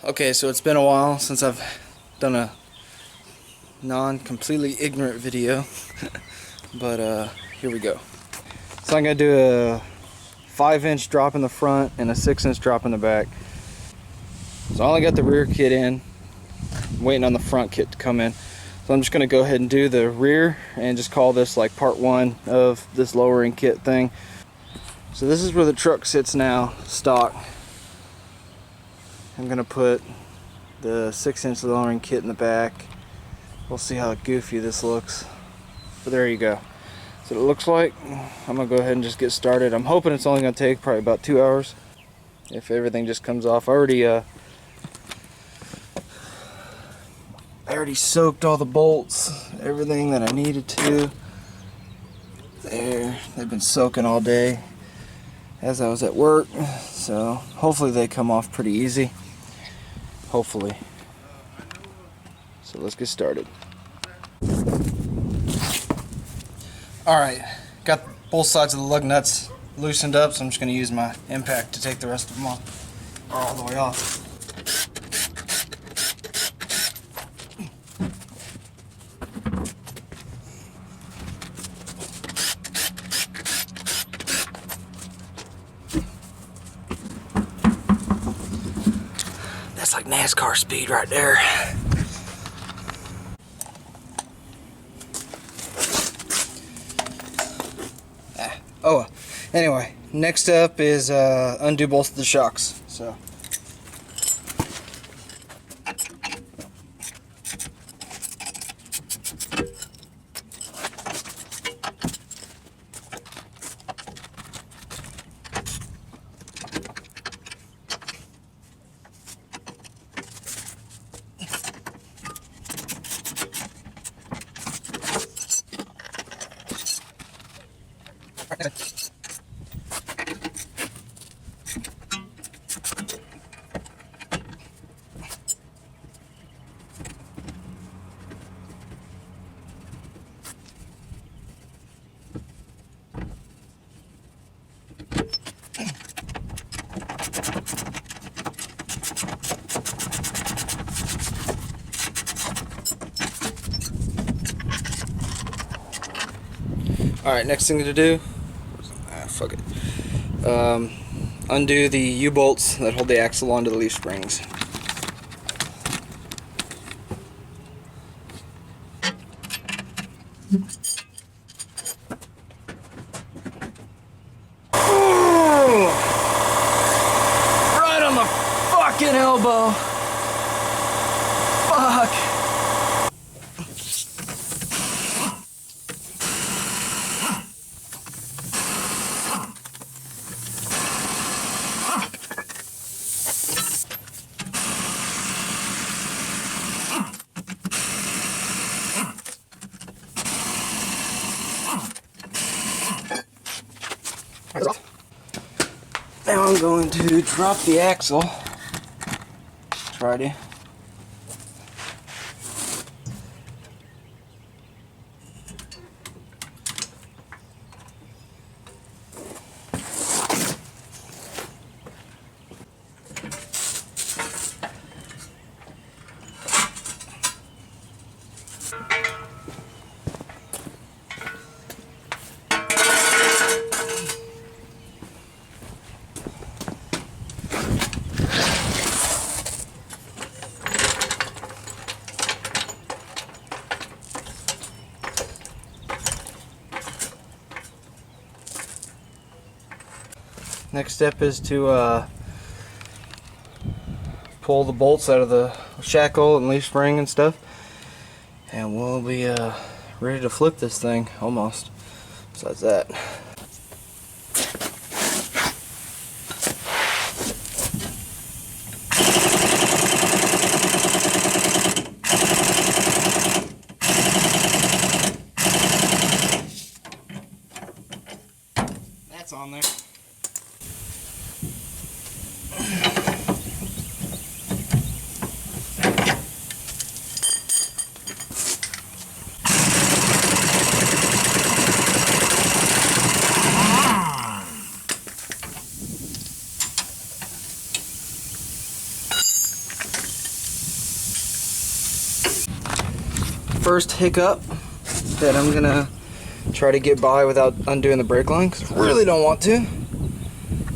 Okay, so it's been a while since I've done a completely ignorant video, but here we go. So I'm going to do a 5-inch drop in the front and a 6-inch drop in the back. So I only got the rear kit in, I'm waiting on the front kit to come in. So I'm just going to go ahead and do the rear and just call this like part 1 of this lowering kit thing. So this is where the truck sits now, stock. I'm going to put the 6-inch lowering kit in the back. We'll see how goofy this looks. But there you go. So it looks like I'm going to go ahead and just get started. I'm hoping it's only going to take probably about 2 hours if everything just comes off. I already soaked all the bolts, everything that I needed to. There, they've been soaking all day as I was at work, so hopefully they come off pretty easy. Hopefully. So let's get started. Alright, got both sides of the lug nuts loosened up, so I'm just going to use my impact to take the rest of them off, or all the way off. That's like NASCAR speed right there. Oh, anyway, next up is undo both of the shocks. So. Alright, next thing to do, fuck it. Undo the U-bolts that hold the axle onto the leaf springs. Right on the fucking elbow. Fuck. Now I'm going to drop the axle. Try to. Next step is to pull the bolts out of the shackle and leaf spring and stuff, and we'll be ready to flip this thing almost. Besides that. That's on there. first hiccup that I'm gonna try to get by without undoing the brake line, because I really don't want to.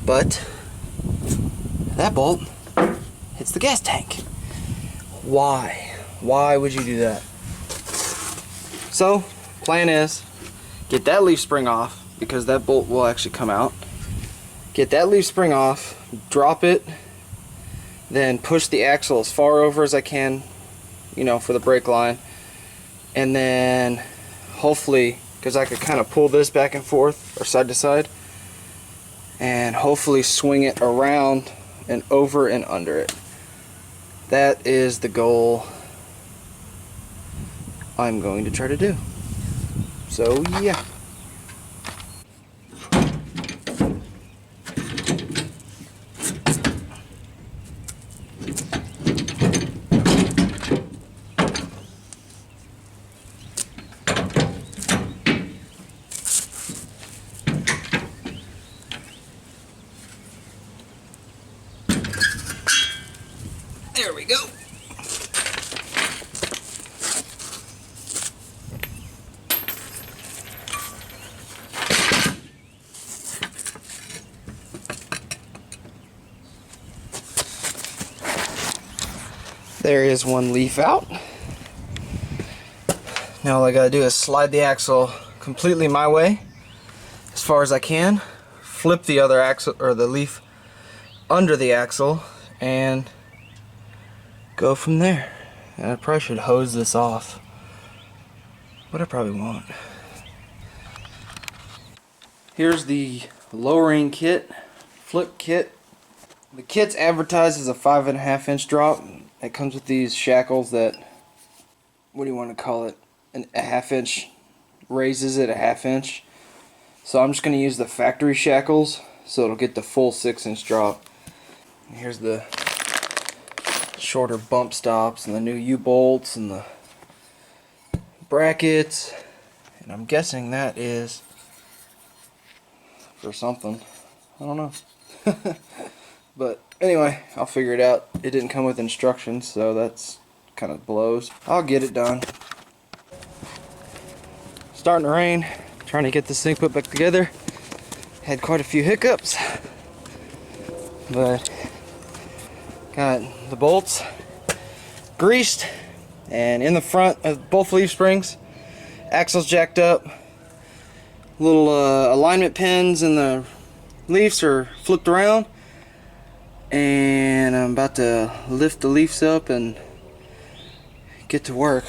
But that bolt hits the gas tank. Why? Why would you do that? So, plan is get that leaf spring off, because that bolt will actually come out. Get that leaf spring off, drop it, then push the axle as far over as I can, you know, for the brake line. And then hopefully, because I could kind of pull this back and forth or side to side, and hopefully swing it around and over and under it. That is the goal I'm going to try to do. So yeah. There we go. There is one leaf out. Now all I gotta do is slide the axle completely my way as far as I can, flip the other axle or the leaf under the axle, and go from there. And I probably should hose this off, but I probably won't. Here's the lowering kit, flip kit. The kit's advertised as a 5.5 inch drop. It comes with these shackles that, what do you want to call it? A half inch, raises it a half inch. So I'm just going to use the factory shackles so it'll get the full 6-inch drop. And here's the shorter bump stops and the new U-bolts and the brackets. And I'm guessing that is for something. I don't know. But anyway, I'll figure it out. It didn't come with instructions, so that's kind of blows. I'll get it done. Starting to rain, trying to get this thing put back together. Had quite a few hiccups, but got the bolts greased and in the front of both leaf springs. Axle's jacked up. Little alignment pins in the leaves are flipped around. And I'm about to lift the leaves up and get to work.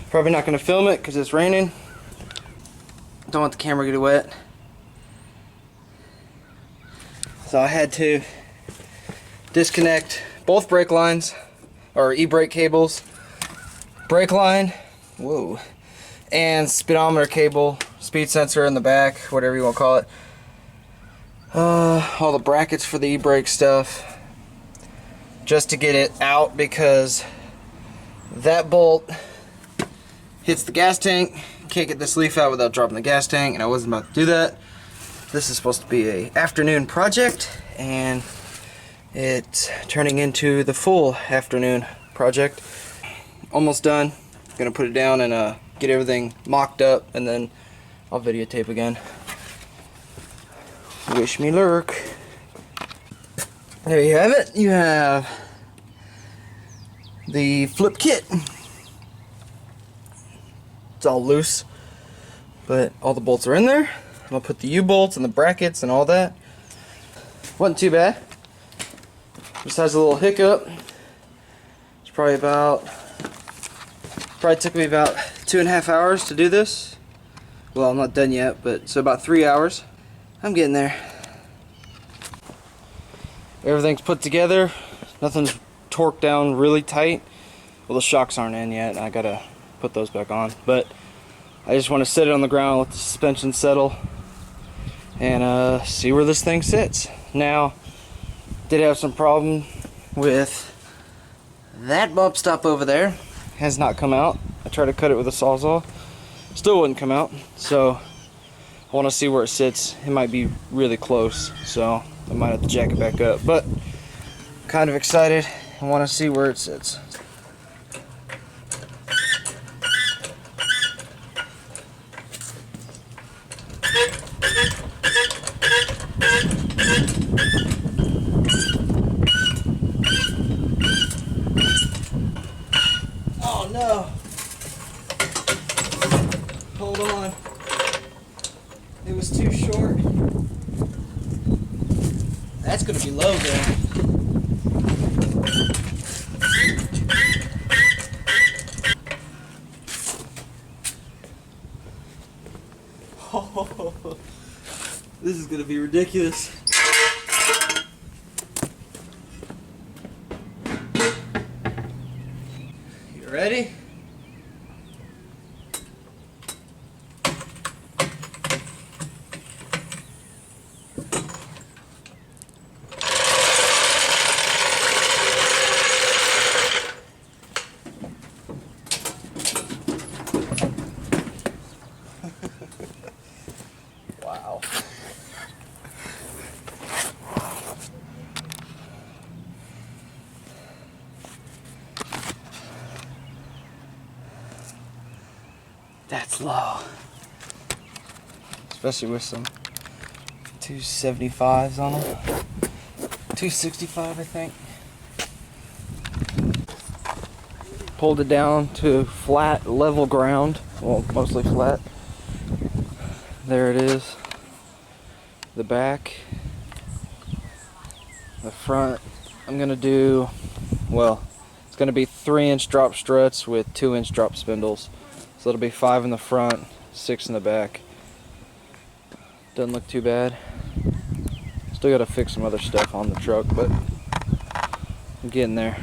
Probably not going to film it because it's raining. Don't want the camera to get wet. So I had to disconnect both brake lines, or e-brake cables, brake line, whoa, and speedometer cable, speed sensor in the back, whatever you want to call it. All the brackets for the e-brake stuff, just to get it out, because that bolt hits the gas tank. Can't get this leaf out without dropping the gas tank, and I wasn't about to do that. This is supposed to be a afternoon project, and it's turning into the full afternoon project. Almost done. Gonna put it down and get everything mocked up, and then I'll videotape again. Wish me luck. There you have it. You have the flip kit. It's all loose, but all the bolts are in there. I'm gonna put the U-bolts and the brackets and all that. Wasn't too bad. Just has a little hiccup. It's probably took me about 2.5 hours to do this. Well, I'm not done yet, but so about 3 hours. I'm getting there. Everything's put together. Nothing's torqued down really tight. Well, the shocks aren't in yet. I gotta put those back on. But I just want to set it on the ground, let the suspension settle, and see where this thing sits. Now, did have some problem with that bump stop over there. Has not come out. I tried to cut it with a sawzall. Still wouldn't come out. So I want to see where it sits. It might be really close, so I might have to jack it back up. But kind of excited. I want to see where it sits. no. Hold on. It was too short. That's gonna be low there. Oh, this is gonna be ridiculous. You ready? Wow. That's low. Especially with some 275s on them. 265, I think. Pulled it down to flat, level ground. Well, mostly flat. There it is. The back. The front. I'm gonna do, well, it's gonna be 3-inch drop struts with 2-inch drop spindles. So it'll be 5 in the front, 6 in the back. Doesn't look too bad. Still gotta fix some other stuff on the truck, but I'm getting there.